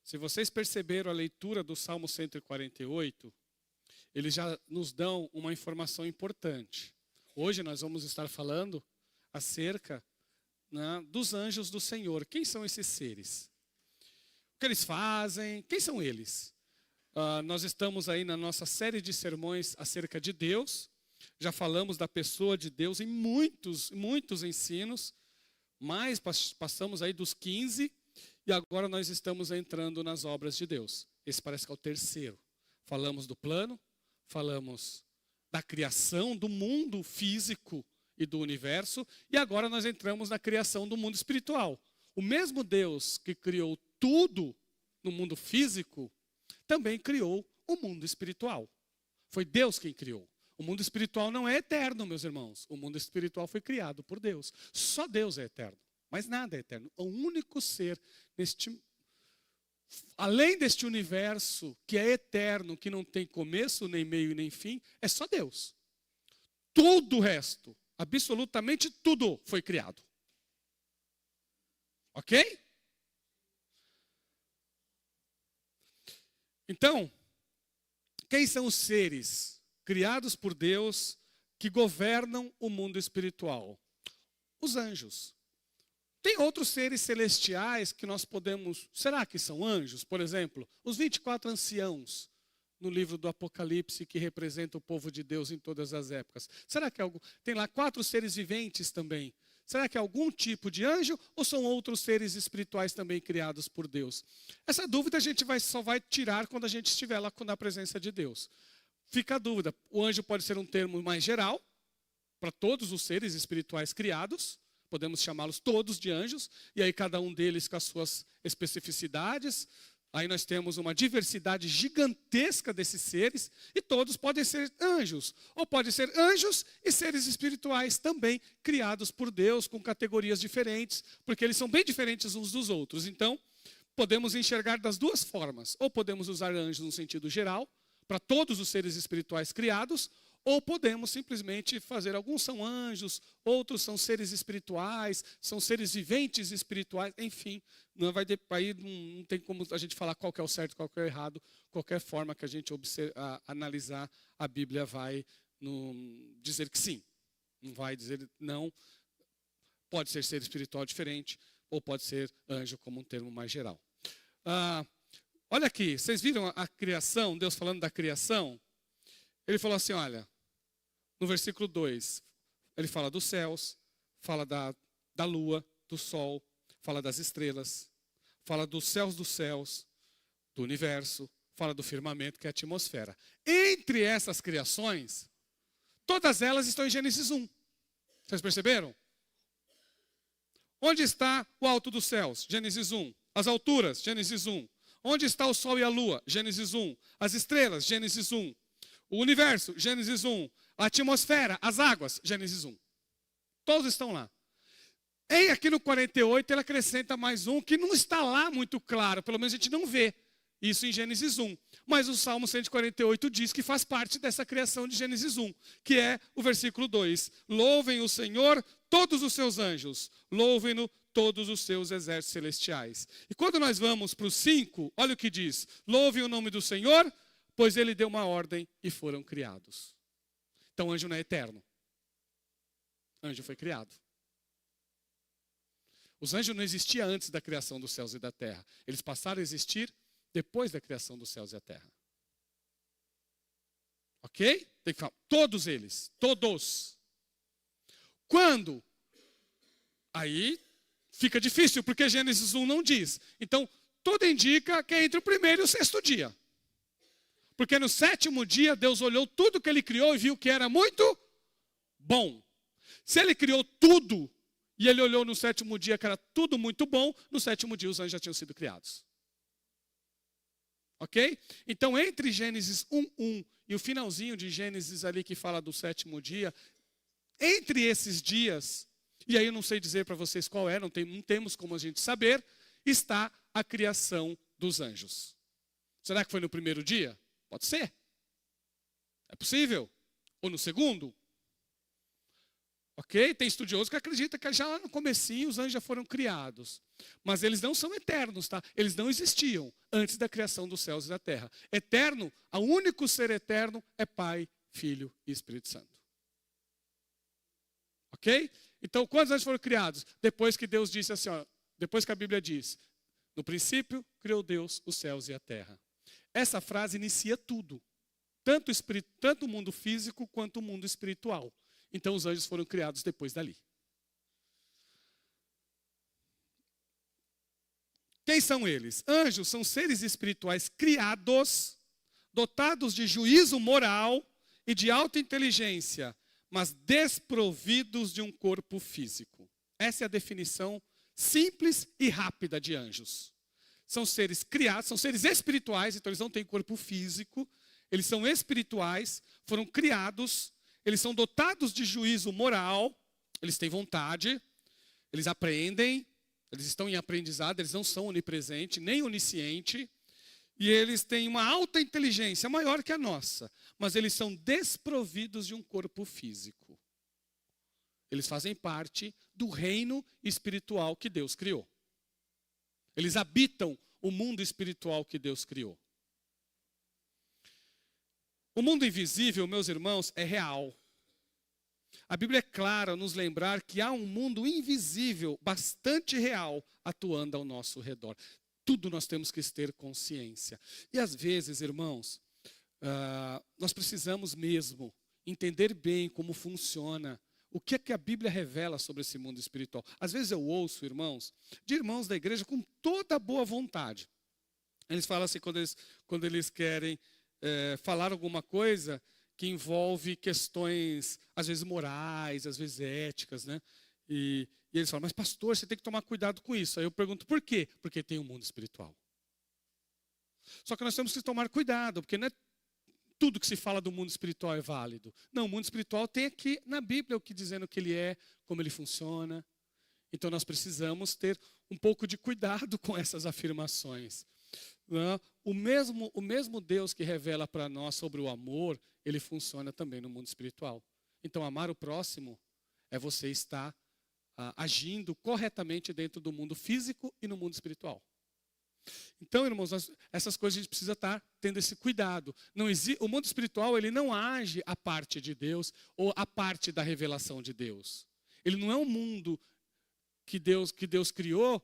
Se vocês perceberam a leitura do Salmo 148, eles já nos dão uma informação importante. Hoje nós vamos estar falando acerca, né, dos anjos do Senhor. Quem são esses seres? O que eles fazem? Quem são eles? Nós estamos aí na nossa série de sermões acerca de Deus. Já falamos da pessoa de Deus em muitos ensinos, mas passamos aí dos 15. E agora nós estamos entrando nas obras de Deus. Esse parece que é o terceiro. Falamos do plano, falamos da criação do mundo físico e do universo. E agora nós entramos na criação do mundo espiritual. O mesmo Deus que criou tudo no mundo físico, também criou o mundo espiritual. Foi Deus quem criou. O mundo espiritual não é eterno, meus irmãos. O mundo espiritual foi criado por Deus. Só Deus é eterno. Mas nada é eterno. O único ser, além deste universo que é eterno, que não tem começo, nem meio e nem fim, é só Deus. Tudo o resto, absolutamente tudo foi criado. Ok? Então, quem são os seres criados por Deus que governam o mundo espiritual? Os anjos. Tem outros seres celestiais que nós podemos... Será que são anjos? Por exemplo, os 24 anciãos no livro do Apocalipse que representam o povo de Deus em todas as épocas. Será que tem lá 4 seres viventes também? Será que é algum tipo de anjo ou são outros seres espirituais também criados por Deus? Essa dúvida a gente só vai tirar quando a gente estiver lá na presença de Deus. Fica a dúvida. O anjo pode ser um termo mais geral para todos os seres espirituais criados. Podemos chamá-los todos de anjos, e aí cada um deles com as suas especificidades. Aí nós temos uma diversidade gigantesca desses seres, e todos podem ser anjos. Ou podem ser anjos e seres espirituais também, criados por Deus, com categorias diferentes, porque eles são bem diferentes uns dos outros. Então, podemos enxergar das duas formas. Ou podemos usar anjos no sentido geral, para todos os seres espirituais criados, ou podemos simplesmente fazer, alguns são anjos, outros são seres espirituais, são seres viventes espirituais, enfim, aí não tem como a gente falar qual que é o certo, qual que é o errado. Qualquer forma que a gente analisar, a Bíblia vai dizer que sim, não vai dizer não. Pode ser espiritual diferente, ou pode ser anjo como um termo mais geral. Olha aqui, vocês viram a criação, Deus falando da criação? Ele falou assim, olha... No versículo 2, ele fala dos céus, fala da lua, do sol, fala das estrelas, fala dos céus, do universo, fala do firmamento, que é a atmosfera. Entre essas criações, todas elas estão em Gênesis 1. Vocês perceberam? Onde está o alto dos céus? Gênesis 1. As alturas? Gênesis 1. Onde está o sol e a lua? Gênesis 1. As estrelas? Gênesis 1. O universo? Gênesis 1. A atmosfera, as águas, Gênesis 1. Todos estão lá. E aqui no 48 ele acrescenta mais um que não está lá muito claro, pelo menos a gente não vê isso em Gênesis 1. Mas o Salmo 148 diz que faz parte dessa criação de Gênesis 1, que é o versículo 2. Louvem o Senhor todos os seus anjos, louvem-no todos os seus exércitos celestiais. E quando nós vamos para o 5, olha o que diz. Louvem o nome do Senhor, pois ele deu uma ordem e foram criados. Então, anjo não é eterno. Anjo foi criado. Os anjos não existiam antes da criação dos céus e da terra. Eles passaram a existir depois da criação dos céus e da terra. Ok? Tem que falar. Todos eles. Todos. Quando? Aí fica difícil, porque Gênesis 1 não diz. Então, tudo indica que é entre o primeiro e o 6º dia. Porque no 7º dia, Deus olhou tudo que ele criou e viu que era muito bom. Se ele criou tudo, e ele olhou no 7º dia que era tudo muito bom, no 7º dia os anjos já tinham sido criados. Ok? Então, entre Gênesis 1:1 e o finalzinho de Gênesis ali que fala do 7º dia, entre esses dias, e aí eu não sei dizer para vocês qual é, não temos como a gente saber, está a criação dos anjos. Será que foi no primeiro dia? Pode ser. É possível. Ou no segundo? Ok? Tem estudioso que acredita que já lá no comecinho os anjos já foram criados. Mas eles não são eternos, tá? Eles não existiam antes da criação dos céus e da terra. Eterno, o único ser eterno é Pai, Filho e Espírito Santo. Ok? Então, quantos anjos foram criados? Depois que Deus disse assim, ó, depois que a Bíblia diz, no princípio criou Deus os céus e a terra. Essa frase inicia tudo. Tanto o mundo físico quanto o mundo espiritual. Então os anjos foram criados depois dali. Quem são eles? Anjos são seres espirituais criados, dotados de juízo moral e de alta inteligência, mas desprovidos de um corpo físico. Essa é a definição simples e rápida de anjos. São seres criados, são seres espirituais, então eles não têm corpo físico, eles são espirituais, foram criados, eles são dotados de juízo moral, eles têm vontade, eles aprendem, eles estão em aprendizado, eles não são onipresentes, nem onisciente, e eles têm uma alta inteligência, maior que a nossa, mas eles são desprovidos de um corpo físico. Eles fazem parte do reino espiritual que Deus criou. Eles habitam o mundo espiritual que Deus criou. O mundo invisível, meus irmãos, é real. A Bíblia é clara a nos lembrar que há um mundo invisível, bastante real, atuando ao nosso redor. Tudo nós temos que ter consciência. E às vezes, irmãos, nós precisamos mesmo entender bem como funciona. O que é que a Bíblia revela sobre esse mundo espiritual? Às vezes eu ouço, irmãos, de irmãos da igreja com toda boa vontade. Eles falam assim, quando eles querem falar alguma coisa que envolve questões, às vezes morais, às vezes éticas, né? E eles falam, mas pastor, você tem que tomar cuidado com isso. Aí eu pergunto, por quê? Porque tem um mundo espiritual. Só que nós temos que tomar cuidado, porque não é tudo que se fala do mundo espiritual é válido. Não, o mundo espiritual tem aqui na Bíblia o que dizendo que ele é, como ele funciona. Então nós precisamos ter um pouco de cuidado com essas afirmações. O mesmo Deus que revela para nós sobre o amor, ele funciona também no mundo espiritual. Então amar o próximo é você estar agindo corretamente dentro do mundo físico e no mundo espiritual. Então, irmãos, essas coisas a gente precisa estar tendo esse cuidado. O mundo espiritual, ele não age à parte de Deus ou à parte da revelação de Deus. Ele não é um mundo que Deus criou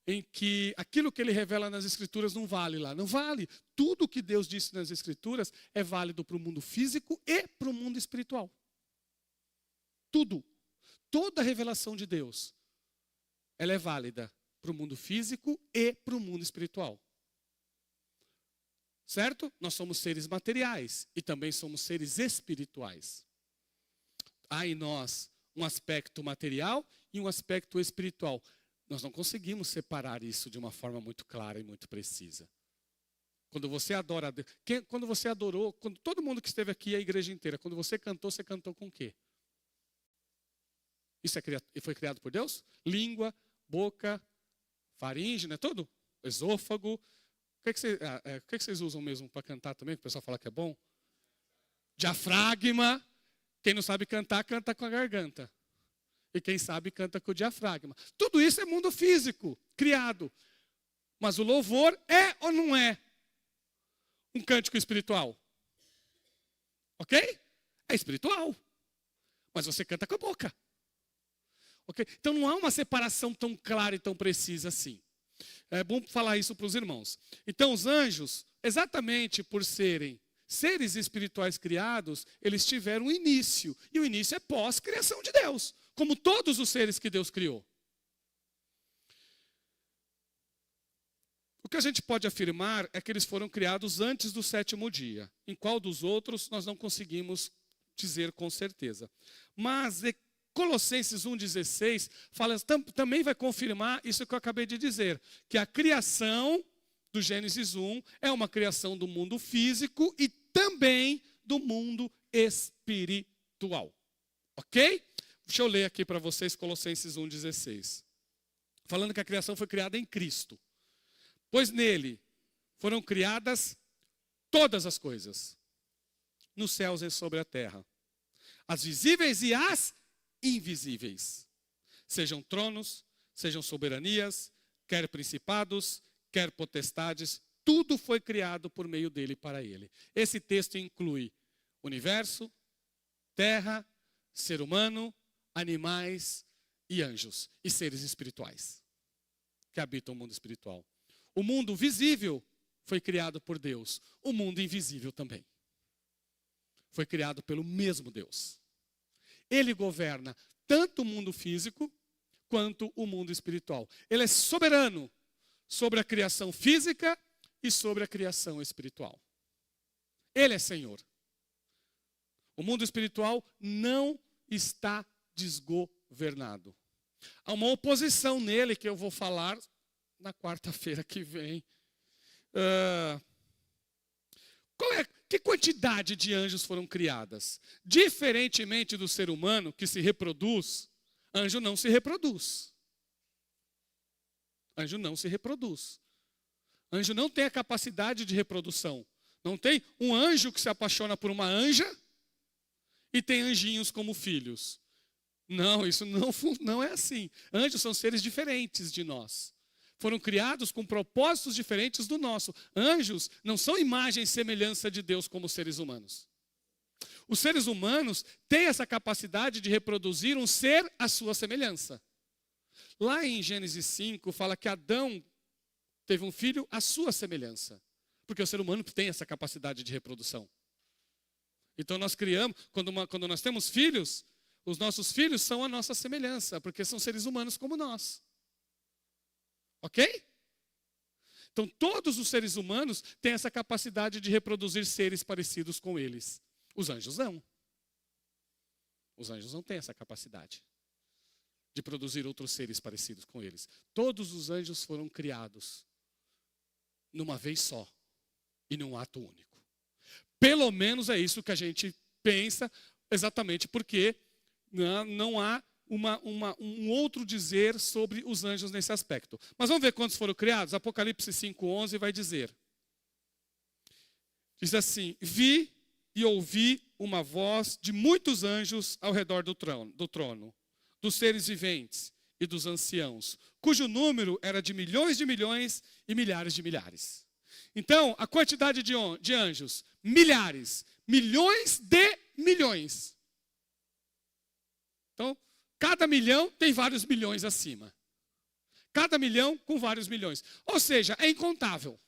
em que aquilo que ele revela nas Escrituras não vale lá. Não vale. Tudo que Deus disse nas Escrituras é válido para o mundo físico e para o mundo espiritual. Tudo. Toda a revelação de Deus, ela é válida para o mundo físico e para o mundo espiritual. Certo? Nós somos seres materiais e também somos seres espirituais. Há em nós um aspecto material e um aspecto espiritual. Nós não conseguimos separar isso de uma forma muito clara e muito precisa. Quando você adora, quando você adorou, quando todo mundo que esteve aqui, a igreja inteira, quando você cantou com o quê? Isso foi criado por Deus? Língua, boca, faringe, não é tudo? Esôfago. O que vocês usam mesmo para cantar também? Que o pessoal fala que é bom? Diafragma. Quem não sabe cantar, canta com a garganta. E quem sabe, canta com o diafragma. Tudo isso é mundo físico, criado. Mas o louvor é ou não é um cântico espiritual? Ok? É espiritual. Mas você canta com a boca. Okay? Então não há uma separação tão clara e tão precisa assim. É bom falar isso para os irmãos. Então os anjos, exatamente por serem seres espirituais criados, eles tiveram um início. E o início é pós-criação de Deus, como todos os seres que Deus criou. O que a gente pode afirmar é que eles foram criados antes do sétimo dia. Em qual dos outros nós não conseguimos dizer com certeza. Mas Colossenses 1,16 também vai confirmar isso que eu acabei de dizer, que a criação do Gênesis 1 é uma criação do mundo físico e também do mundo espiritual. Ok? Deixa eu ler aqui para vocês Colossenses 1,16. Falando que a criação foi criada em Cristo. Pois nele foram criadas todas as coisas, nos céus e sobre a terra, as visíveis e as invisíveis, sejam tronos, sejam soberanias, quer principados, quer potestades, tudo foi criado por meio dele e para ele. Esse texto inclui universo, terra, ser humano, animais e anjos e seres espirituais que habitam o mundo espiritual. O mundo visível foi criado por Deus, o mundo invisível também. Foi criado pelo mesmo Deus. Ele governa tanto o mundo físico quanto o mundo espiritual. Ele é soberano sobre a criação física e sobre a criação espiritual. Ele é Senhor. O mundo espiritual não está desgovernado. Há uma oposição nele que eu vou falar na quarta-feira que vem. Que quantidade de anjos foram criadas? Diferentemente do ser humano que se reproduz, anjo não se reproduz. Anjo não se reproduz. Anjo não tem a capacidade de reprodução. Não tem um anjo que se apaixona por uma anja e tem anjinhos como filhos. Não, isso não é assim. Anjos são seres diferentes de nós. Foram criados com propósitos diferentes do nosso. Anjos não são imagem e semelhança de Deus como seres humanos. Os seres humanos têm essa capacidade de reproduzir um ser à sua semelhança. Lá em Gênesis 5 fala que Adão teve um filho à sua semelhança. Porque o ser humano tem essa capacidade de reprodução. Então nós criamos, quando nós temos filhos, os nossos filhos são a nossa semelhança, porque são seres humanos como nós. Ok? Então todos os seres humanos têm essa capacidade de reproduzir seres parecidos com eles. Os anjos não. Os anjos não têm essa capacidade de produzir outros seres parecidos com eles. Todos os anjos foram criados numa vez só e num ato único. Pelo menos é isso que a gente pensa, exatamente porque não há um outro dizer sobre os anjos nesse aspecto. Mas vamos ver quantos foram criados? Apocalipse 5:11 vai dizer. Diz assim: vi e ouvi uma voz de muitos anjos ao redor do trono, dos seres viventes e dos anciãos, cujo número era de milhões e milhares de milhares. Então, a quantidade de anjos, milhares, milhões de milhões. Então, cada milhão tem vários milhões acima. Cada milhão com vários milhões. Ou seja, é incontável.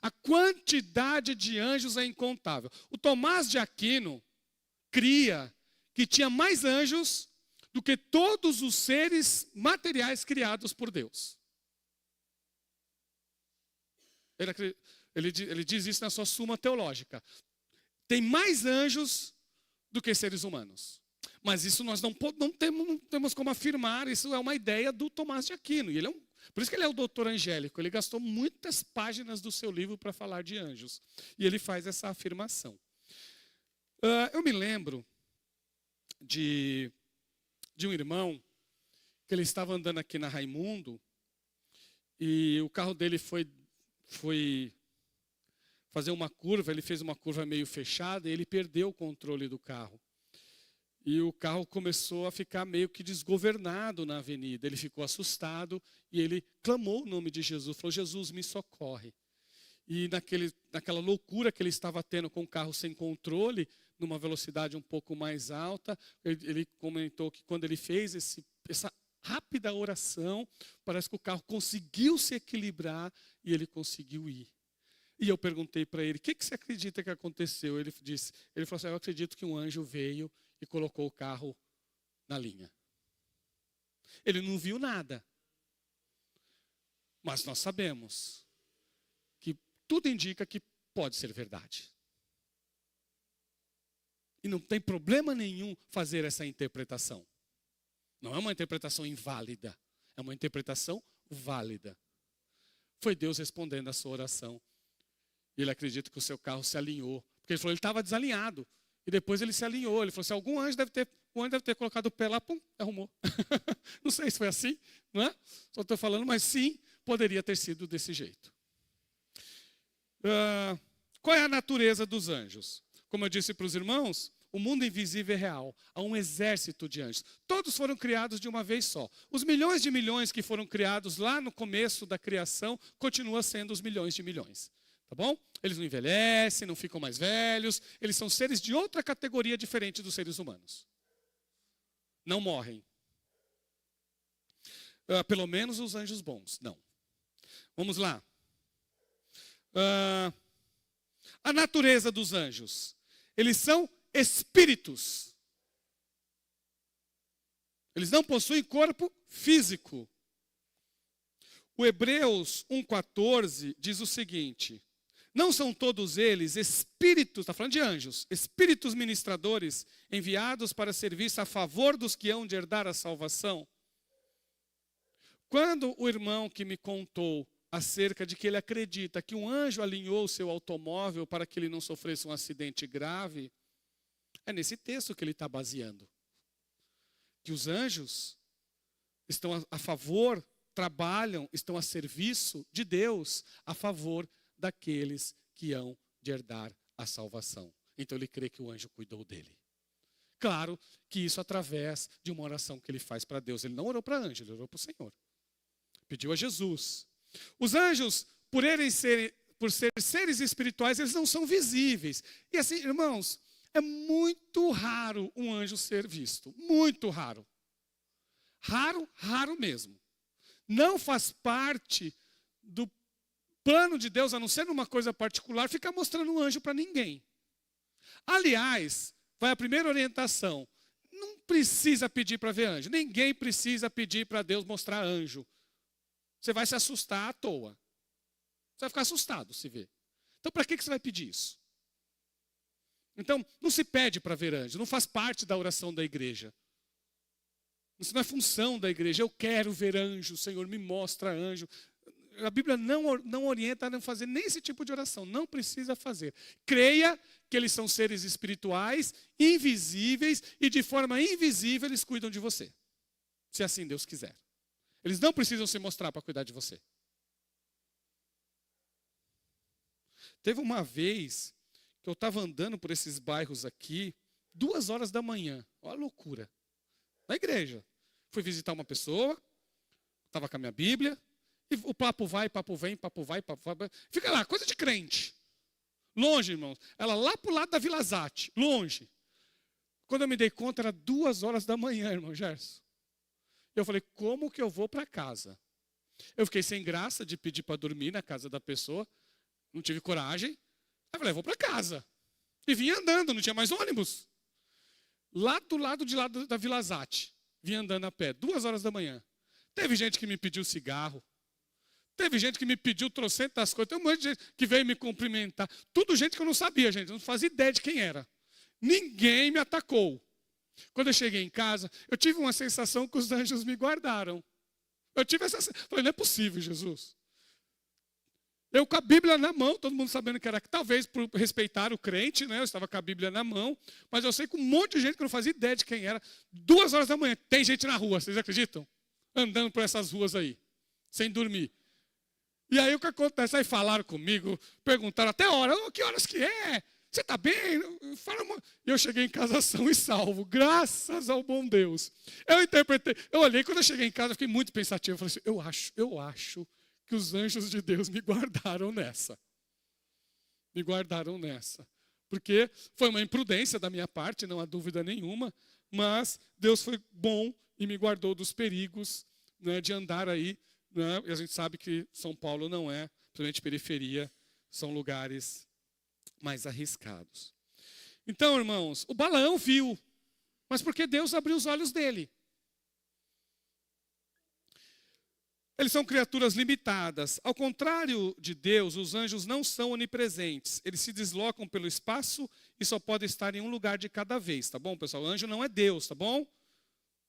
A quantidade de anjos é incontável. O Tomás de Aquino cria que tinha mais anjos do que todos os seres materiais criados por Deus. Ele diz isso na sua Suma Teológica. Tem mais anjos do que seres humanos. Mas isso nós não temos como afirmar, isso é uma ideia do Tomás de Aquino. E por isso que ele é o doutor angélico, ele gastou muitas páginas do seu livro para falar de anjos. E ele faz essa afirmação. Eu me lembro de um irmão, que ele estava andando aqui na Raimundo, e o carro dele foi fazer uma curva, ele fez uma curva meio fechada, e ele perdeu o controle do carro. E o carro começou a ficar meio que desgovernado na avenida. Ele ficou assustado e ele clamou o nome de Jesus. Falou: Jesus, me socorre. E naquela loucura que ele estava tendo com o carro sem controle, numa velocidade um pouco mais alta, ele comentou que quando ele fez essa rápida oração, parece que o carro conseguiu se equilibrar e ele conseguiu ir. E eu perguntei para ele: o que você acredita que aconteceu? Ele falou assim: eu acredito que um anjo veio e colocou o carro na linha. Ele não viu nada. Mas nós sabemos que tudo indica que pode ser verdade. E não tem problema nenhum fazer essa interpretação. Não é uma interpretação inválida, é uma interpretação válida. Foi Deus respondendo a sua oração. E ele acredita que o seu carro se alinhou. Porque ele falou que ele estava desalinhado. E depois ele se alinhou. Ele falou assim: algum anjo deve ter colocado o pé lá, pum, arrumou. Não sei se foi assim, não é? Só estou falando, mas sim, poderia ter sido desse jeito. Qual é a natureza dos anjos? Como eu disse para os irmãos, o mundo invisível é real. Há um exército de anjos. Todos foram criados de uma vez só. Os milhões de milhões que foram criados lá no começo da criação, continuam sendo os milhões de milhões. Tá bom? Eles não envelhecem, não ficam mais velhos. Eles são seres de outra categoria diferente dos seres humanos. Não morrem. Pelo menos os anjos bons, não. Vamos lá. A natureza dos anjos. Eles são espíritos. Eles não possuem corpo físico. O Hebreus 1,14 diz o seguinte: não são todos eles espíritos, está falando de anjos, espíritos ministradores enviados para serviço a favor dos que hão de herdar a salvação? Quando o irmão que me contou acerca de que ele acredita que um anjo alinhou o seu automóvel para que ele não sofresse um acidente grave, é nesse texto que ele está baseando. Que os anjos estão a favor, trabalham, estão a serviço de Deus, a favor daqueles que hão de herdar a salvação. Então ele crê que o anjo cuidou dele. Claro que isso através de uma oração que ele faz para Deus. Ele não orou para anjo, ele orou para o Senhor. Pediu a Jesus. Os anjos, por ser seres espirituais, eles não são visíveis. E assim, irmãos, é muito raro um anjo ser visto. Muito raro. Raro, raro mesmo. Não faz parte do plano de Deus, a não ser numa coisa particular, ficar mostrando um anjo para ninguém. Aliás, vai a primeira orientação. Não precisa pedir para ver anjo. Ninguém precisa pedir para Deus mostrar anjo. Você vai se assustar à toa. Você vai ficar assustado se ver. Então, para que você vai pedir isso? Então, não se pede para ver anjo. Não faz parte da oração da igreja. Isso não é função da igreja. Eu quero ver anjo, Senhor, me mostra anjo. A Bíblia não orienta a não fazer nem esse tipo de oração. Não precisa fazer. Creia que eles são seres espirituais, invisíveis, e de forma invisível eles cuidam de você. Se assim Deus quiser. Eles não precisam se mostrar para cuidar de você. Teve uma vez que eu estava andando por esses bairros aqui, 2 horas da manhã. Olha a loucura. Na igreja. Fui visitar uma pessoa, estava com a minha Bíblia, e o papo vai, papo vem, papo vai, papo vai. Fica lá, coisa de crente. Longe, irmãos. Ela lá para o lado da Vila Zate, longe. Quando eu me dei conta, era 2 horas da manhã, irmão Gerson. Eu falei, como que eu vou para casa? Eu fiquei sem graça de pedir para dormir na casa da pessoa. Não tive coragem. Aí eu falei, vou para casa. E vim andando, não tinha mais ônibus. Lá do lado de lá da Vila Zate. Vim andando a pé, 2 horas da manhã. Teve gente que me pediu cigarro. Teve gente que me pediu trocentas coisas. Tem um monte de gente que veio me cumprimentar. Tudo gente que eu não sabia, gente. Eu não fazia ideia de quem era. Ninguém me atacou. Quando eu cheguei em casa, eu tive uma sensação que os anjos me guardaram. Eu tive essa sensação. Falei, não é possível, Jesus. Eu com a Bíblia na mão, todo mundo sabendo que era, talvez por respeitar o crente, né? Eu estava com a Bíblia na mão, mas eu sei que um monte de gente que eu não fazia ideia de quem era. 2 horas da manhã, tem gente na rua, vocês acreditam? Andando por essas ruas aí, sem dormir. E aí o que acontece? Aí falaram comigo, perguntaram até a hora, que horas que é? Você está bem? E eu cheguei em casa são e salvo, graças ao bom Deus. Eu interpretei, eu olhei, quando eu cheguei em casa, eu fiquei muito pensativo. Eu falei assim, eu acho que os anjos de Deus me guardaram nessa. Me guardaram nessa. Porque foi uma imprudência da minha parte, não há dúvida nenhuma, mas Deus foi bom e me guardou dos perigos, né, de andar aí. Né, e a gente sabe que São Paulo não é, principalmente periferia, são lugares mais arriscados. Então, irmãos, o Balaão viu, mas porque Deus abriu os olhos dele. Eles são criaturas limitadas. Ao contrário de Deus, os anjos não são onipresentes. Eles se deslocam pelo espaço e só podem estar em um lugar de cada vez, tá bom, pessoal? O anjo não é Deus, tá bom?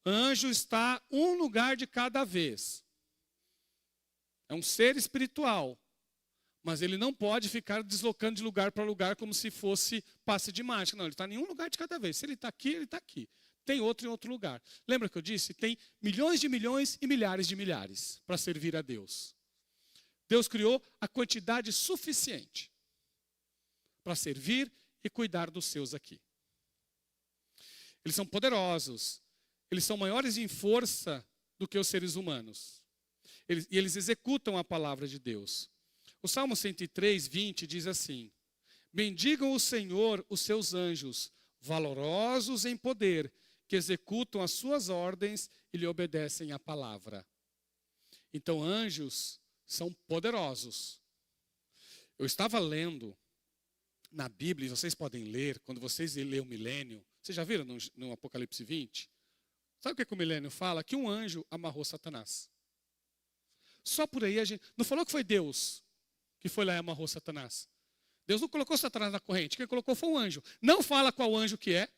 Anjo está um lugar de cada vez. É um ser espiritual. Mas ele não pode ficar deslocando de lugar para lugar como se fosse passe de mágica. Não, ele está em um lugar de cada vez. Se ele está aqui, ele está aqui. Tem outro em outro lugar. Lembra que eu disse? Tem milhões e milhares de milhares para servir a Deus. Deus criou a quantidade suficiente para servir e cuidar dos seus aqui. Eles são poderosos. Eles são maiores em força do que os seres humanos. E eles executam a palavra de Deus. O Salmo 103, 20 diz assim: bendigam o Senhor os seus anjos, valorosos em poder, que executam as suas ordens e lhe obedecem à palavra. Então, anjos são poderosos. Eu estava lendo na Bíblia, e vocês podem ler, quando vocês lerem o milênio, vocês já viram no Apocalipse 20? Sabe o que o milênio fala? Que um anjo amarrou Satanás. Só por aí a gente... Não falou que foi Deus que foi lá e amarrou Satanás. Deus não colocou Satanás na corrente, quem colocou foi um anjo. Não fala qual anjo que é.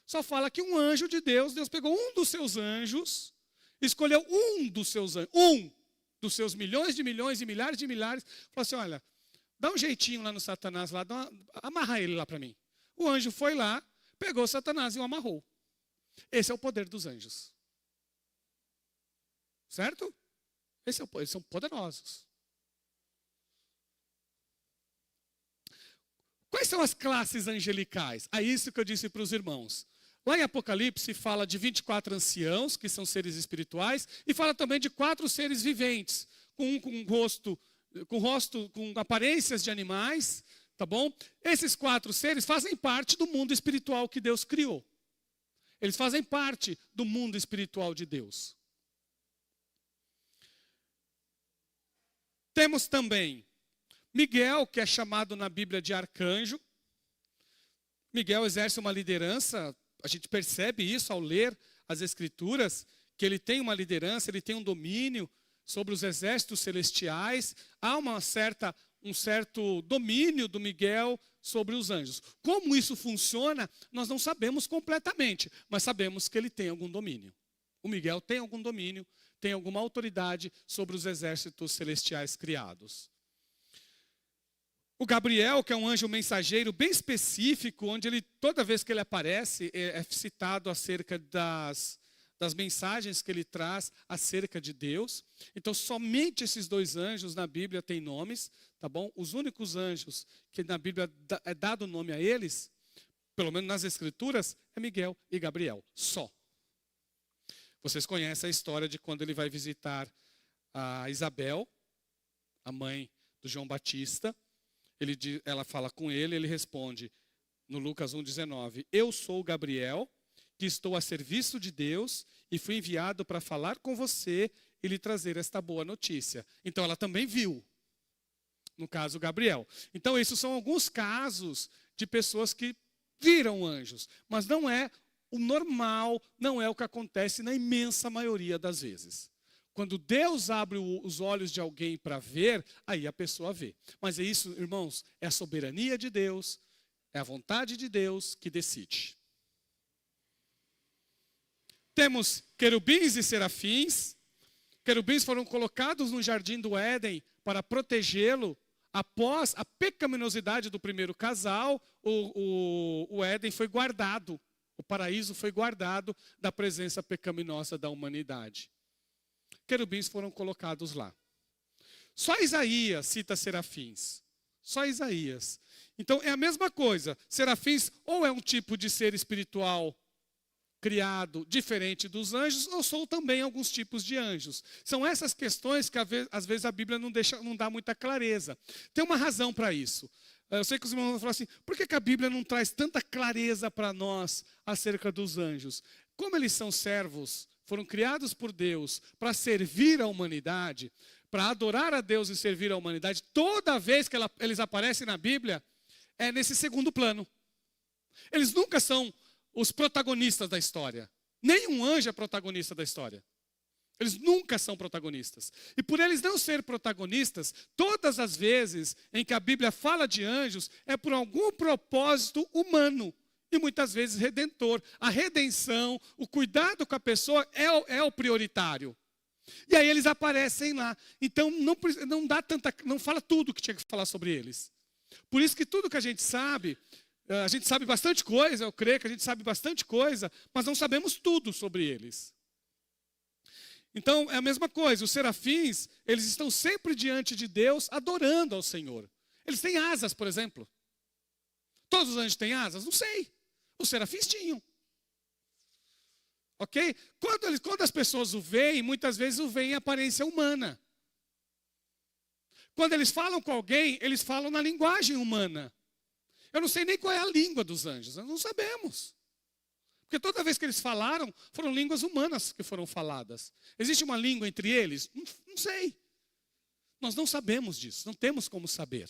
Só fala que um anjo de Deus, Deus pegou um dos seus anjos, escolheu um dos seus anjos, um dos seus milhões de milhões e milhares de milhares, falou assim, olha, dá um jeitinho lá no Satanás, lá, amarra ele lá para mim. O anjo foi lá, pegou Satanás e o amarrou. Esse é o poder dos anjos. Certo? Eles são poderosos. Quais são as classes angelicais? É isso que eu disse para os irmãos. Lá em Apocalipse fala de 24 anciãos, que são seres espirituais, e fala também de 4 seres viventes, com aparências de animais, tá bom? Esses 4 seres fazem parte do mundo espiritual que Deus criou. Eles fazem parte do mundo espiritual de Deus. Temos também Miguel, que é chamado na Bíblia de arcanjo. Miguel exerce uma liderança, a gente percebe isso ao ler as Escrituras, que ele tem uma liderança, ele tem um domínio sobre os exércitos celestiais. Há um certo domínio do Miguel sobre os anjos. Como isso funciona, nós não sabemos completamente, mas sabemos que ele tem algum domínio. O Miguel tem algum domínio, tem alguma autoridade sobre os exércitos celestiais criados. O Gabriel, que é um anjo mensageiro bem específico, onde ele, toda vez que ele aparece, é citado acerca das mensagens que ele traz acerca de Deus. Então, somente esses 2 anjos na Bíblia têm nomes, tá bom? Os únicos anjos que na Bíblia é dado nome a eles, pelo menos nas Escrituras, é Miguel e Gabriel, só. Vocês conhecem a história de quando ele vai visitar a Isabel, a mãe do João Batista. Ela fala com ele, ele responde no Lucas 1,19: eu sou Gabriel, que estou a serviço de Deus e fui enviado para falar com você e lhe trazer esta boa notícia. Então ela também viu, no caso Gabriel. Então esses são alguns casos de pessoas que viram anjos, mas não é o normal, não é o que acontece na imensa maioria das vezes. Quando Deus abre os olhos de alguém para ver, aí a pessoa vê. Mas é isso, irmãos, é a soberania de Deus, é a vontade de Deus que decide. Temos querubins e serafins. Querubins foram colocados no jardim do Éden para protegê-lo. Após a pecaminosidade do primeiro casal, o Éden foi guardado. O paraíso foi guardado da presença pecaminosa da humanidade. Querubins foram colocados lá. Só Isaías cita serafins. Só Isaías. Então é a mesma coisa. Serafins ou é um tipo de ser espiritual criado diferente dos anjos, ou são também alguns tipos de anjos. São essas questões que às vezes a Bíblia não dá muita clareza. Tem uma razão para isso. Eu sei que os irmãos vão falar assim, por que a Bíblia não traz tanta clareza para nós acerca dos anjos? Como eles são servos, foram criados por Deus para servir a humanidade, para adorar a Deus e servir a humanidade, toda vez que eles aparecem na Bíblia, é nesse segundo plano. Eles nunca são os protagonistas da história. Nenhum anjo é protagonista da história. Eles nunca são protagonistas. E por eles não serem protagonistas, todas as vezes em que a Bíblia fala de anjos, é por algum propósito humano. E muitas vezes redentor. A redenção, o cuidado com a pessoa é o prioritário. E aí eles aparecem lá. Então não fala tudo que tinha que falar sobre eles. Por isso que tudo que a gente sabe bastante coisa, eu creio que a gente sabe bastante coisa, mas não sabemos tudo sobre eles. Então, é a mesma coisa. Os serafins, eles estão sempre diante de Deus, adorando ao Senhor. Eles têm asas, por exemplo. Todos os anjos têm asas? Não sei. Os serafins tinham. Ok? Quando as pessoas o veem, muitas vezes o veem em aparência humana. Quando eles falam com alguém, eles falam na linguagem humana. Eu não sei nem qual é a língua dos anjos, nós não sabemos. Porque toda vez que eles falaram, foram línguas humanas que foram faladas. Existe uma língua entre eles? Não sei. Nós não sabemos disso, não temos como saber.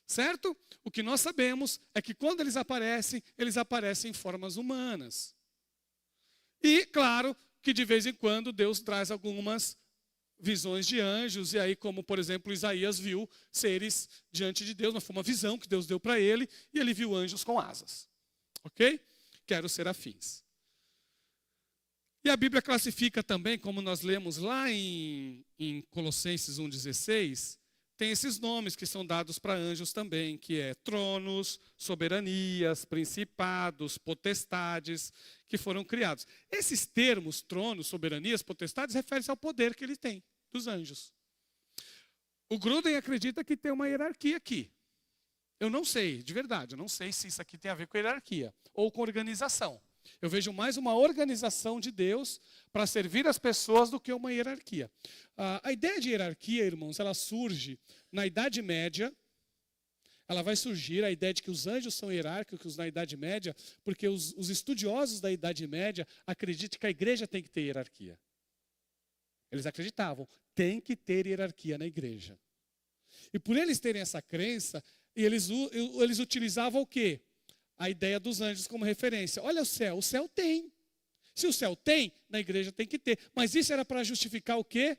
Certo? O que nós sabemos é que quando eles aparecem em formas humanas. E, claro, que de vez em quando Deus traz algumas visões de anjos, e aí, como por exemplo, Isaías viu seres diante de Deus, mas foi uma visão que Deus deu para ele, e ele viu anjos com asas. Ok? Que eram os serafins. E a Bíblia classifica também, como nós lemos lá em Colossenses 1,16, tem esses nomes que são dados para anjos também, que é tronos, soberanias, principados, potestades, que foram criados. Esses termos, tronos, soberanias, potestades, referem-se ao poder que ele tem, dos anjos. O Gruden acredita que tem uma hierarquia aqui. Eu não sei, de verdade, eu não sei se isso aqui tem a ver com hierarquia ou com organização. Eu vejo mais uma organização de Deus para servir as pessoas do que uma hierarquia. A ideia de hierarquia, irmãos, ela surge na Idade Média. Ela vai surgir, a ideia de que os anjos são hierárquicos na Idade Média, porque os estudiosos da Idade Média acreditam que a igreja tem que ter hierarquia. Eles acreditavam, tem que ter hierarquia na igreja. E por eles terem essa crença, eles utilizavam o quê? A ideia dos anjos como referência. Olha o céu tem. Se o céu tem, na igreja tem que ter. Mas isso era para justificar o quê?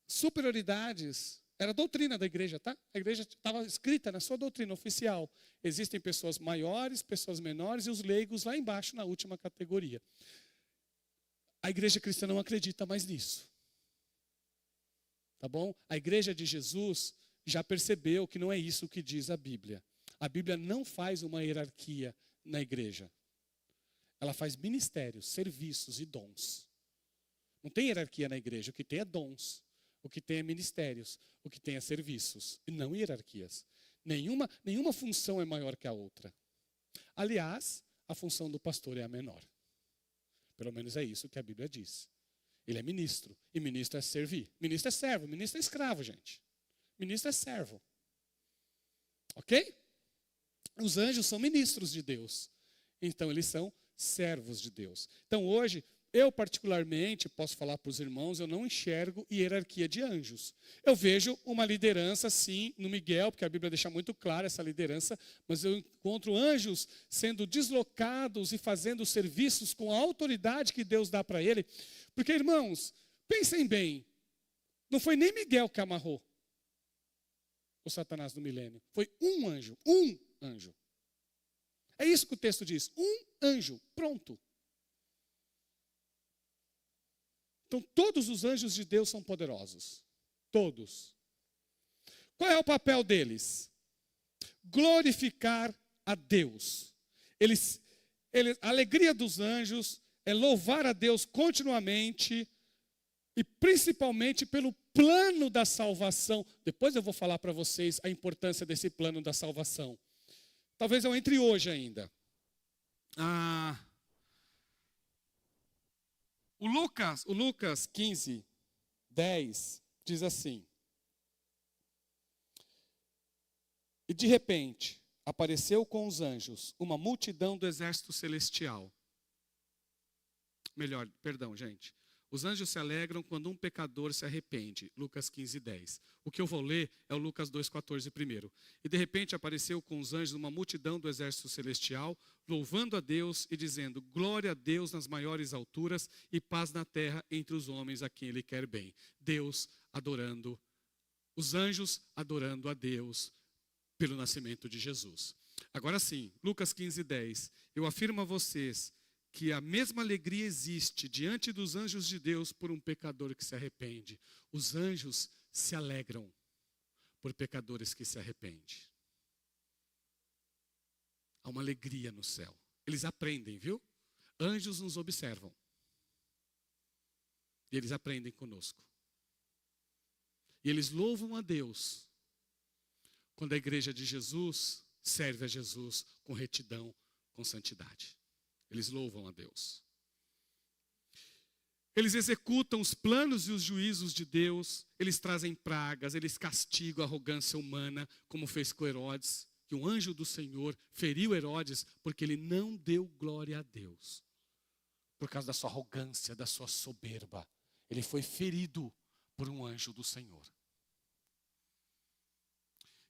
Superioridades. Era a doutrina da igreja, tá? A igreja estava escrita na sua doutrina oficial. Existem pessoas maiores, pessoas menores e os leigos lá embaixo na última categoria. A igreja cristã não acredita mais nisso. Tá bom? A igreja de Jesus já percebeu que não é isso que diz a Bíblia. A Bíblia não faz uma hierarquia na igreja. Ela faz ministérios, serviços e dons. Não tem hierarquia na igreja. O que tem é dons. O que tem é ministérios. O que tem é serviços. E não hierarquias. Nenhuma função é maior que a outra. Aliás, a função do pastor é a menor. Pelo menos é isso que a Bíblia diz. Ele é ministro. E ministro é servir. Ministro é servo. Ministro é escravo, gente. Ministro é servo. Ok? Os anjos são ministros de Deus. Então, eles são servos de Deus. Então, hoje, eu particularmente, posso falar para os irmãos, eu não enxergo hierarquia de anjos. Eu vejo uma liderança, sim, no Miguel, porque a Bíblia deixa muito clara essa liderança, mas eu encontro anjos sendo deslocados e fazendo serviços com a autoridade que Deus dá para ele. Porque, irmãos, pensem bem, não foi nem Miguel que amarrou o Satanás no milênio. Foi um anjo. É isso que o texto diz. Um anjo. Pronto. Então, todos os anjos de Deus são poderosos. Todos. Qual é o papel deles? Glorificar a Deus. A alegria dos anjos é louvar a Deus continuamente e principalmente pelo plano da salvação. Depois eu vou falar para vocês a importância desse plano da salvação. Talvez eu entre hoje ainda. O Lucas 15, 10 diz assim: e de repente apareceu com os anjos uma multidão do exército celestial. Gente. Os anjos se alegram quando um pecador se arrepende. Lucas 15, 10. O que eu vou ler é o Lucas 2, 14 primeiro. E de repente apareceu com os anjos uma multidão do exército celestial, louvando a Deus e dizendo: glória a Deus nas maiores alturas e paz na terra entre os homens a quem Ele quer bem. Deus adorando, os anjos adorando a Deus pelo nascimento de Jesus. Agora sim, Lucas 15, 10. Eu afirmo a vocês que a mesma alegria existe diante dos anjos de Deus por um pecador que se arrepende. Os anjos se alegram por pecadores que se arrependem. Há uma alegria no céu. Eles aprendem, viu? Anjos nos observam. E eles aprendem conosco. E eles louvam a Deus quando a igreja de Jesus serve a Jesus com retidão, com santidade. Eles louvam a Deus. Eles executam os planos e os juízos de Deus, eles trazem pragas, eles castigam a arrogância humana, como fez com Herodes, que um anjo do Senhor feriu Herodes porque ele não deu glória a Deus. Por causa da sua arrogância, da sua soberba. Ele foi ferido por um anjo do Senhor.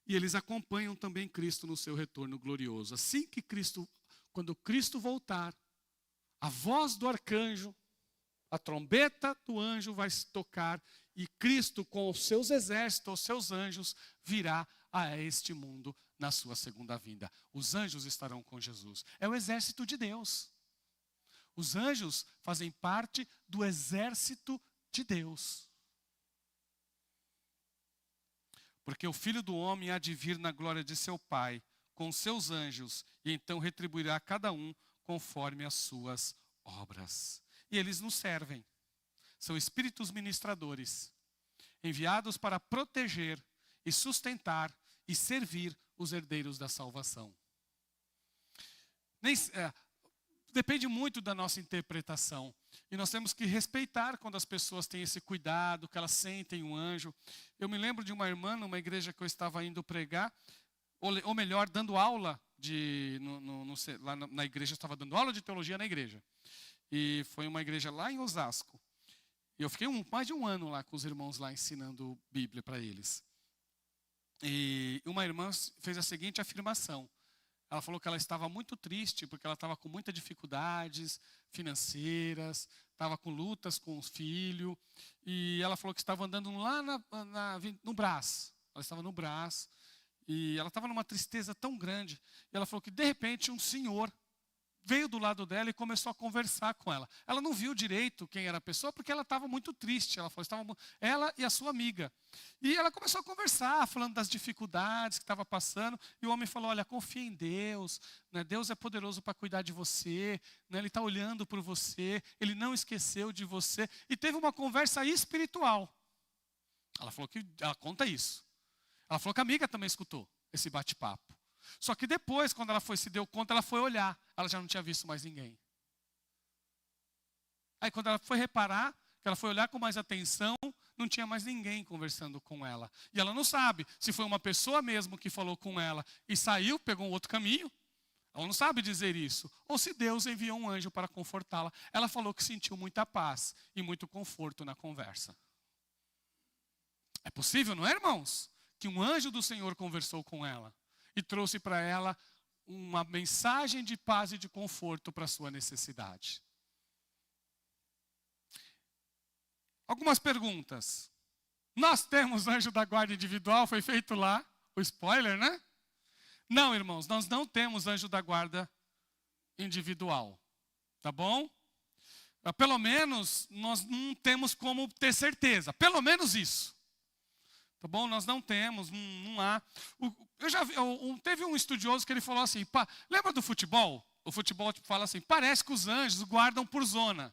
E eles acompanham também Cristo no seu retorno glorioso. Assim que quando Cristo voltar, a voz do arcanjo, a trombeta do anjo vai se tocar e Cristo com os seus exércitos, os seus anjos, virá a este mundo na sua segunda vinda. Os anjos estarão com Jesus. É o exército de Deus. Os anjos fazem parte do exército de Deus. Porque o Filho do Homem há de vir na glória de seu Pai, com seus anjos, e então retribuirá cada um conforme as suas obras. E eles nos servem. São espíritos ministradores, enviados para proteger e sustentar e servir os herdeiros da salvação. Depende muito da nossa interpretação. E nós temos que respeitar quando as pessoas têm esse cuidado, que elas sentem um anjo. Eu me lembro de uma irmã numa igreja que eu estava indo pregar, ou melhor, dando aula lá na igreja, eu estava dando aula de teologia na igreja. E foi uma igreja lá em Osasco. E eu fiquei mais de um ano lá com os irmãos lá ensinando Bíblia para eles. E uma irmã fez a seguinte afirmação. Ela falou que ela estava muito triste porque ela estava com muitas dificuldades financeiras, estava com lutas com os filhos. E ela falou que estava andando lá no Brás. Ela estava no Brás e ela estava numa tristeza tão grande. E ela falou que de repente um senhor veio do lado dela e começou a conversar com ela. Ela não viu direito quem era a pessoa porque ela estava muito triste. Ela falou, ela e a sua amiga. E ela começou a conversar, falando das dificuldades que estava passando. E o homem falou, olha, confia em Deus. Né? Deus é poderoso para cuidar de você. Né? Ele está olhando por você. Ele não esqueceu de você. E teve uma conversa espiritual. Ela conta isso. Ela falou que a amiga também escutou esse bate-papo. Só que depois, quando ela se deu conta, ela foi olhar. Ela já não tinha visto mais ninguém. Aí quando ela foi reparar, que ela foi olhar com mais atenção, não tinha mais ninguém conversando com ela. E ela não sabe se foi uma pessoa mesmo que falou com ela e saiu, pegou um outro caminho. Ela não sabe dizer isso. Ou se Deus enviou um anjo para confortá-la. Ela falou que sentiu muita paz e muito conforto na conversa. É possível, não é, irmãos? Que um anjo do Senhor conversou com ela e trouxe para ela uma mensagem de paz e de conforto para a sua necessidade. Algumas perguntas. Nós temos anjo da guarda individual, foi feito lá, o spoiler, né? Não, irmãos, nós não temos anjo da guarda individual, tá bom? Pelo menos, nós não temos como ter certeza, pelo menos isso. Tá bom? Nós não temos, não há. Teve um estudioso que ele falou assim, lembra do futebol? O futebol fala assim, parece que os anjos guardam por zona.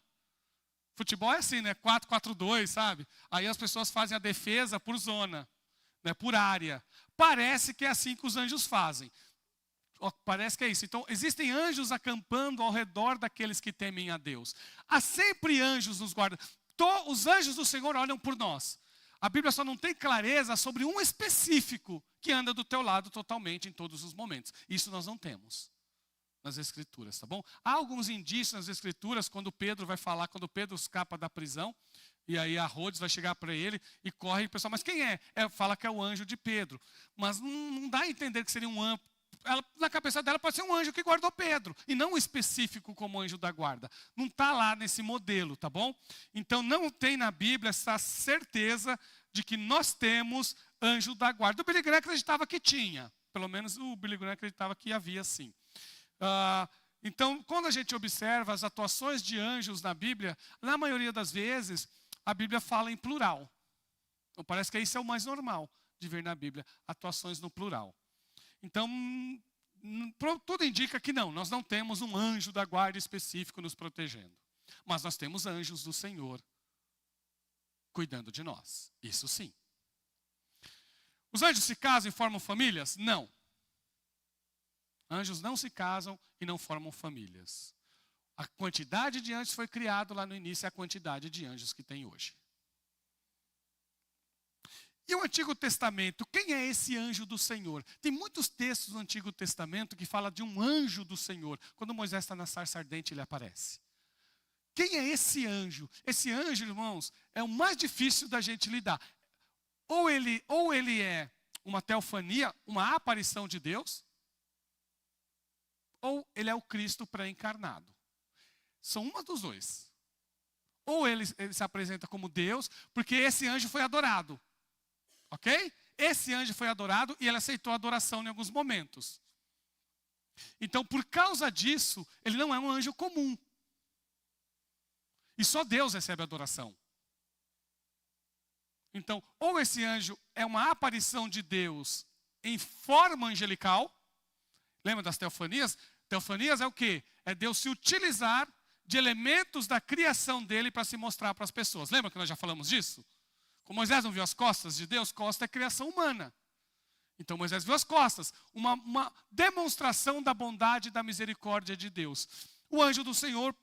Futebol é assim, né? 4-4-2, sabe? Aí as pessoas fazem a defesa por zona, né? Por área. Parece que é assim que os anjos fazem. Parece que é isso. Então, existem anjos acampando ao redor daqueles que temem a Deus. Há sempre anjos nos guardando. Os anjos do Senhor olham por nós. A Bíblia só não tem clareza sobre um específico que anda do teu lado totalmente em todos os momentos. Isso nós não temos nas Escrituras, tá bom? Há alguns indícios nas Escrituras, quando Pedro escapa da prisão, e aí a Rhodes vai chegar para ele e corre, e o pessoal, mas quem é? Fala que é o anjo de Pedro. Mas não dá a entender que seria um anjo. Na cabeça dela pode ser um anjo que guardou Pedro, e não um específico como anjo da guarda. Não está lá nesse modelo, tá bom? Então não tem na Bíblia essa certeza de que nós temos anjo da guarda. O Billy Graham acreditava que tinha. Pelo menos o Billy Graham acreditava que havia sim. Então, quando a gente observa as atuações de anjos na Bíblia, na maioria das vezes, a Bíblia fala em plural. Então parece que isso é o mais normal de ver na Bíblia, atuações no plural. Então, tudo indica que nós não temos um anjo da guarda específico nos protegendo. Mas nós temos anjos do Senhor cuidando de nós. Isso sim. Os anjos se casam e formam famílias? Não. Anjos não se casam e não formam famílias. A quantidade de anjos foi criado lá no início, é a quantidade de anjos que tem hoje. E o Antigo Testamento, quem é esse anjo do Senhor? Tem muitos textos no Antigo Testamento que falam de um anjo do Senhor. Quando Moisés está na sarça ardente, ele aparece. Quem é esse anjo? Esse anjo, irmãos, é o mais difícil da gente lidar. Ou ele é uma teofania, uma aparição de Deus, ou ele é o Cristo pré-encarnado. São uma dos dois. Ou ele se apresenta como Deus, porque esse anjo foi adorado. Ok? Esse anjo foi adorado e ele aceitou a adoração em alguns momentos. Então, por causa disso, ele não é um anjo comum. E só Deus recebe adoração. Então, ou esse anjo é uma aparição de Deus em forma angelical. Lembra das teofanias? Teofanias é o quê? É Deus se utilizar de elementos da criação dele para se mostrar para as pessoas. Lembra que nós já falamos disso? Como Moisés não viu as costas de Deus, costa é criação humana. Então Moisés viu as costas, uma demonstração da bondade e da misericórdia de Deus. O anjo do Senhor,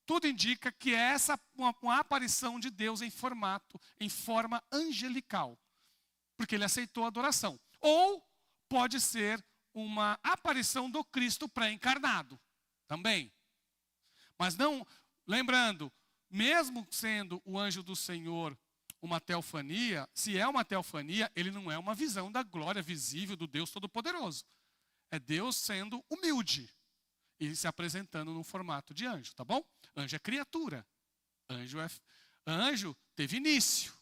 tudo indica que é uma aparição de Deus em forma angelical. Porque ele aceitou a adoração. Ou pode ser uma aparição do Cristo pré-encarnado, também. Mas não, lembrando, mesmo sendo o anjo do Senhor uma teofania, se é uma teofania, ele não é uma visão da glória visível do Deus Todo-Poderoso. É Deus sendo humilde e se apresentando no formato de anjo, tá bom? Anjo é criatura. Anjo teve início.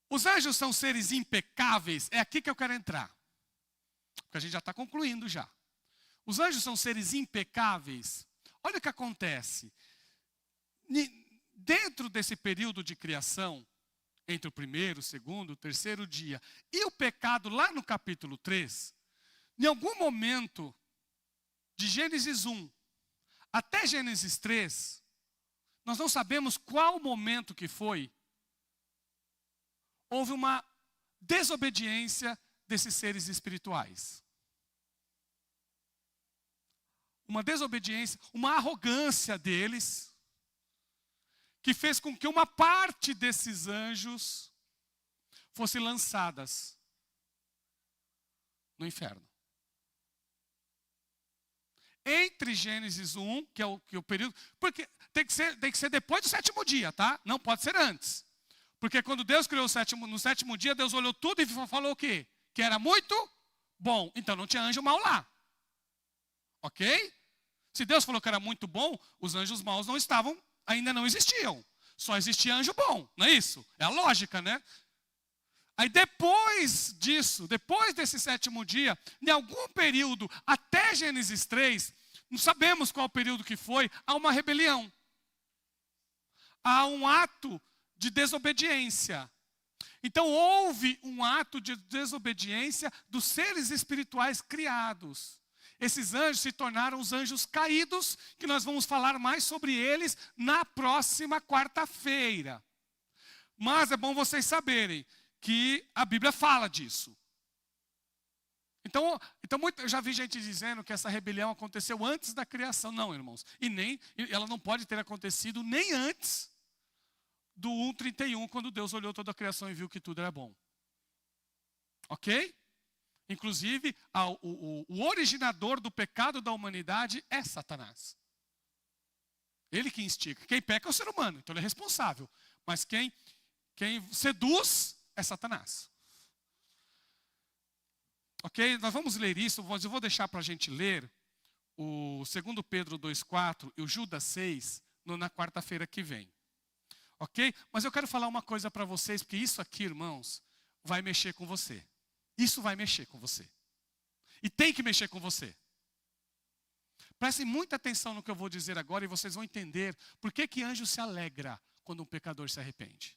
Os anjos são seres impecáveis? É aqui que eu quero entrar. Porque a gente já está concluindo já. Os anjos são seres impecáveis? Olha o que acontece. Dentro desse período de criação, entre o primeiro, o segundo, o terceiro dia, e o pecado lá no capítulo 3, em algum momento, de Gênesis 1 até Gênesis 3, nós não sabemos qual momento que foi, houve uma desobediência desses seres espirituais. Uma desobediência, uma arrogância deles, que fez com que uma parte desses anjos fosse lançadas no inferno. Entre Gênesis 1, que é o período, porque tem que ser depois do sétimo dia, tá? Não pode ser antes. Porque quando Deus criou no sétimo dia, Deus olhou tudo e falou o quê? Que era muito bom. Então não tinha anjo mau lá. Ok? Se Deus falou que era muito bom, os anjos maus ainda não existiam. Só existia anjo bom, não é isso? É a lógica, né? Aí depois disso, depois desse sétimo dia, em algum período, até Gênesis 3, não sabemos qual período que foi, há uma rebelião. Há um ato de desobediência. Então houve um ato de desobediência dos seres espirituais criados. Esses anjos se tornaram os anjos caídos, que nós vamos falar mais sobre eles na próxima quarta-feira. Mas é bom vocês saberem que a Bíblia fala disso. Então eu já vi gente dizendo que essa rebelião aconteceu antes da criação. Não, irmãos. E ela não pode ter acontecido nem antes do 1:31, quando Deus olhou toda a criação e viu que tudo era bom. Ok? Inclusive, o originador do pecado da humanidade é Satanás. Ele que instiga. Quem peca é o ser humano, então ele é responsável. Mas quem seduz é Satanás. Ok? Nós vamos ler isso, eu vou deixar para a gente ler o 2 Pedro 2,4 e o Judas 6 na quarta-feira que vem. Ok? Mas eu quero falar uma coisa para vocês, porque isso aqui, irmãos, vai mexer com você. Isso vai mexer com você. E tem que mexer com você. Prestem muita atenção no que eu vou dizer agora e vocês vão entender por que anjo se alegra quando um pecador se arrepende.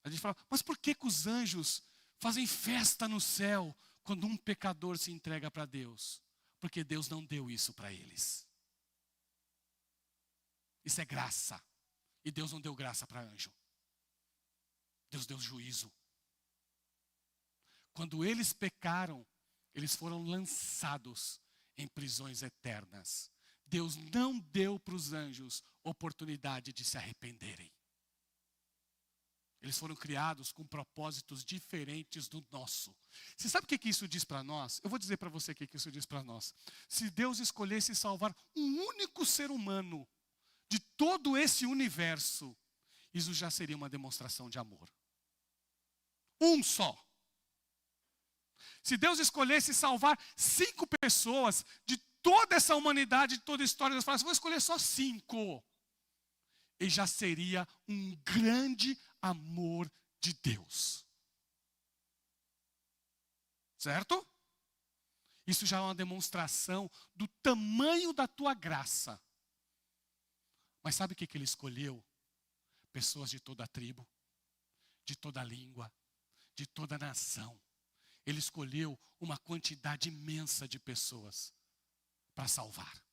A gente fala, mas por que os anjos fazem festa no céu quando um pecador se entrega para Deus? Porque Deus não deu isso para eles. Isso é graça. E Deus não deu graça para anjo. Deus deu juízo. Quando eles pecaram, eles foram lançados em prisões eternas. Deus não deu para os anjos oportunidade de se arrependerem. Eles foram criados com propósitos diferentes do nosso. Você sabe o que isso diz para nós? Eu vou dizer para você o que isso diz para nós. Se Deus escolhesse salvar um único ser humano de todo esse universo, isso já seria uma demonstração de amor. Um só. Se Deus escolhesse salvar 5 pessoas de toda essa humanidade, de toda a história, Deus falasse, vou escolher só 5. E já seria um grande amor de Deus. Certo? Isso já é uma demonstração do tamanho da tua graça. Mas sabe o que ele escolheu? Pessoas de toda a tribo, de toda a língua, de toda a nação. Ele escolheu uma quantidade imensa de pessoas para salvar.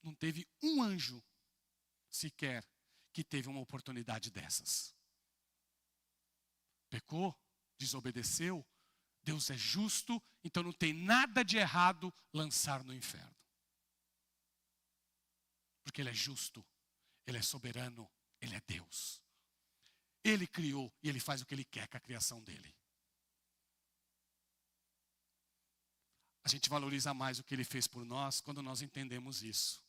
Não teve um anjo sequer que teve uma oportunidade dessas. Pecou, desobedeceu, Deus é justo, então não tem nada de errado lançar no inferno. Porque Ele é justo, Ele é soberano, Ele é Deus. Ele criou e Ele faz o que Ele quer com a criação dEle. A gente valoriza mais o que Ele fez por nós quando nós entendemos isso.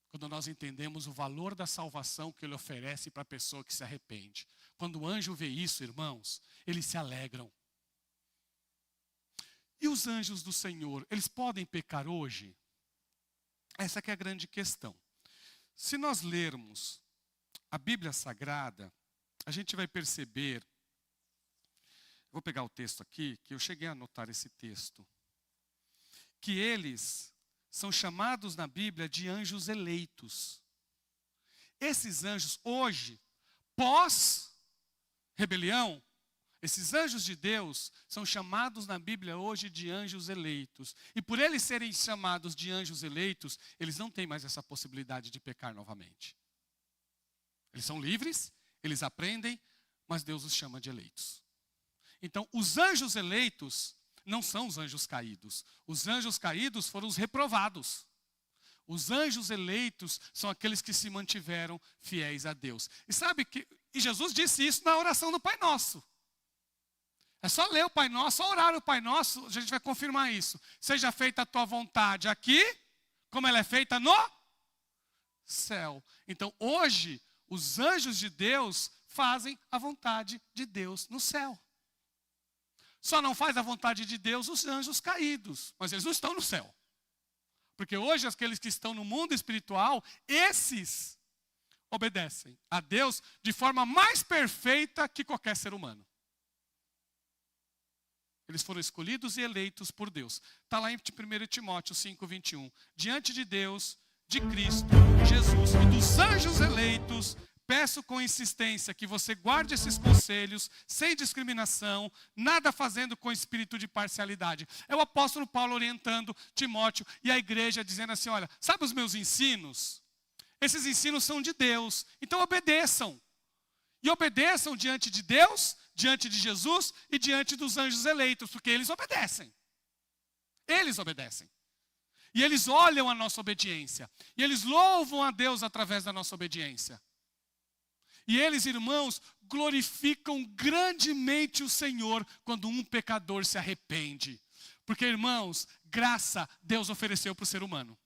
Quando nós entendemos o valor da salvação que Ele oferece para a pessoa que se arrepende. Quando o anjo vê isso, irmãos, eles se alegram. E os anjos do Senhor, eles podem pecar hoje? Essa que é a grande questão. Se nós lermos a Bíblia Sagrada, a gente vai perceber, vou pegar o texto aqui, que eu cheguei a anotar esse texto, que eles são chamados na Bíblia de anjos eleitos. Esses anjos hoje, pós-rebelião, esses anjos de Deus são chamados na Bíblia hoje de anjos eleitos. E por eles serem chamados de anjos eleitos, eles não têm mais essa possibilidade de pecar novamente. Eles são livres, eles aprendem, mas Deus os chama de eleitos. Então, os anjos eleitos não são os anjos caídos. Os anjos caídos foram os reprovados. Os anjos eleitos são aqueles que se mantiveram fiéis a Deus. E Jesus disse isso na oração do Pai Nosso. É só ler o Pai Nosso, só orar o Pai Nosso, a gente vai confirmar isso. Seja feita a tua vontade aqui, como ela é feita no céu. Então, hoje, os anjos de Deus fazem a vontade de Deus no céu. Só não faz a vontade de Deus os anjos caídos, mas eles não estão no céu. Porque hoje, aqueles que estão no mundo espiritual, esses obedecem a Deus de forma mais perfeita que qualquer ser humano. Eles foram escolhidos e eleitos por Deus. Está lá em 1 Timóteo 5:21. Diante de Deus, de Cristo, Jesus e dos anjos eleitos, peço com insistência que você guarde esses conselhos, sem discriminação, nada fazendo com espírito de parcialidade. É o apóstolo Paulo orientando Timóteo e a igreja dizendo assim, olha, sabe os meus ensinos? Esses ensinos são de Deus, então obedeçam. E obedeçam diante de Deus, diante de Jesus e diante dos anjos eleitos, porque eles obedecem. Eles obedecem. E eles olham a nossa obediência. E eles louvam a Deus através da nossa obediência. E eles, irmãos, glorificam grandemente o Senhor quando um pecador se arrepende. Porque, irmãos, graça Deus ofereceu para o ser humano.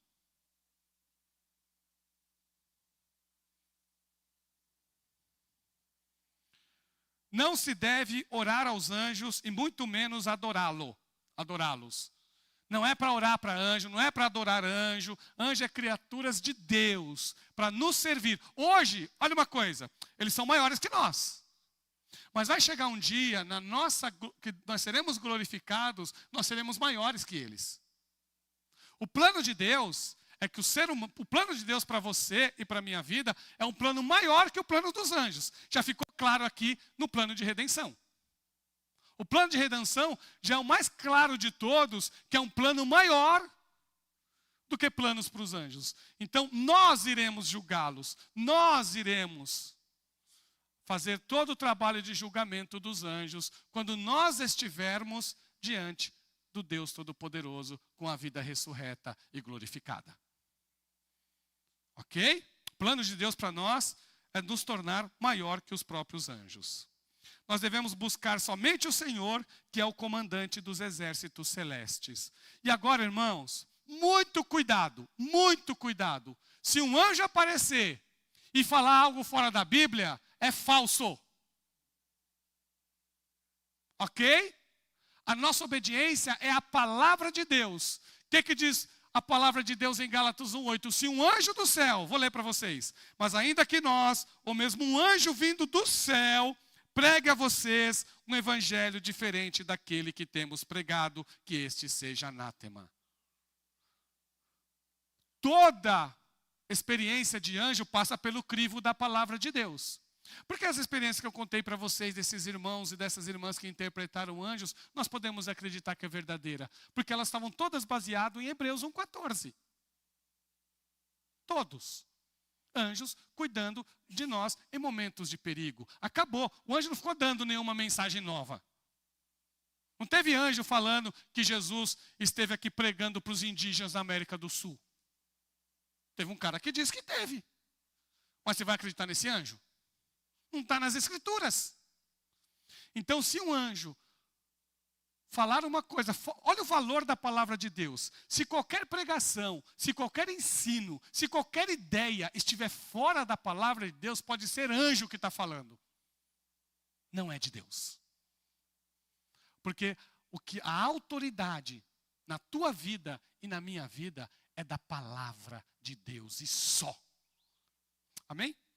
Não se deve orar aos anjos e muito menos adorá-los. Não é para orar para anjo, não é para adorar anjo. Anjo é criaturas de Deus, para nos servir. Hoje, olha uma coisa, eles são maiores que nós. Mas vai chegar um dia, que nós seremos glorificados, nós seremos maiores que eles. O plano de Deus é que o plano de Deus para você e para a minha vida é um plano maior que o plano dos anjos. Já ficou claro aqui no plano de redenção. O plano de redenção já é o mais claro de todos, que é um plano maior do que planos para os anjos. Então, nós iremos julgá-los. Nós iremos fazer todo o trabalho de julgamento dos anjos quando nós estivermos diante do Deus Todo-Poderoso com a vida ressurreta e glorificada. Ok? O plano de Deus para nós é nos tornar maior que os próprios anjos. Nós devemos buscar somente o Senhor, que é o comandante dos exércitos celestes. E agora, irmãos, muito cuidado, muito cuidado. Se um anjo aparecer e falar algo fora da Bíblia, é falso. Ok? A nossa obediência é a palavra de Deus. O que diz a palavra de Deus em Gálatas 1:8? Se um anjo do céu, vou ler para vocês, mas ainda que nós, ou mesmo um anjo vindo do céu, pregue a vocês um evangelho diferente daquele que temos pregado, que este seja anátema. Toda experiência de anjo passa pelo crivo da palavra de Deus. Porque as experiências que eu contei para vocês desses irmãos e dessas irmãs que interpretaram anjos, nós podemos acreditar que é verdadeira. Porque elas estavam todas baseadas em Hebreus 1:14. Todos. Anjos cuidando de nós em momentos de perigo. Acabou. O anjo não ficou dando nenhuma mensagem nova. Não teve anjo falando que Jesus esteve aqui pregando para os indígenas da América do Sul. Teve um cara que disse que teve. Mas você vai acreditar nesse anjo? Não está nas Escrituras. Então, se um anjo falar uma coisa, olha o valor da palavra de Deus. Se qualquer pregação, se qualquer ensino, se qualquer ideia estiver fora da palavra de Deus, pode ser anjo que está falando. Não é de Deus. Porque a autoridade na tua vida e na minha vida é da palavra de Deus e só. Amém?